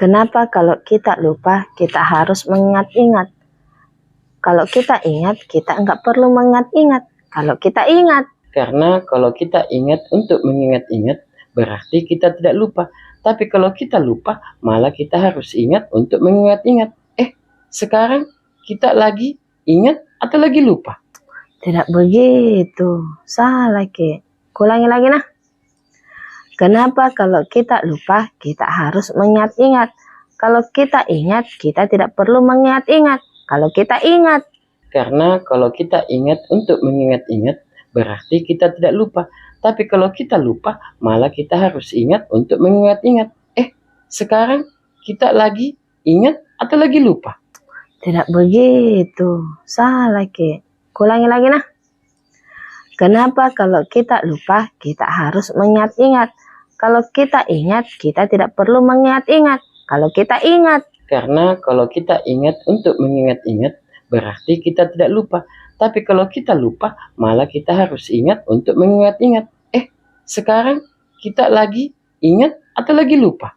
Kenapa kalau kita lupa, kita harus mengingat-ingat? Kalau kita ingat, kita nggak perlu mengingat-ingat. Kalau kita ingat. Karena kalau kita ingat untuk mengingat-ingat, berarti kita tidak lupa. Tapi kalau kita lupa, malah kita harus ingat untuk mengingat-ingat. Sekarang kita lagi ingat atau lagi lupa? Tidak begitu. Salah, Ki. Kulangi lagi nah. Kenapa kalau kita lupa, kita harus mengingat-ingat? Kalau kita ingat, kita tidak perlu mengingat-ingat. Kalau kita ingat. Karena kalau kita ingat untuk mengingat-ingat, berarti kita tidak lupa. Tapi kalau kita lupa, malah kita harus ingat untuk mengingat-ingat. Sekarang kita lagi ingat atau lagi lupa? Tidak begitu. Salah, Ki. Kulangi lagi nah. Kenapa kalau kita lupa, kita harus mengingat-ingat? Kalau kita ingat, kita tidak perlu mengingat-ingat. Kalau kita ingat. Karena kalau kita ingat untuk mengingat-ingat, berarti kita tidak lupa. Tapi kalau kita lupa, malah kita harus ingat untuk mengingat-ingat. Sekarang kita lagi ingat atau lagi lupa?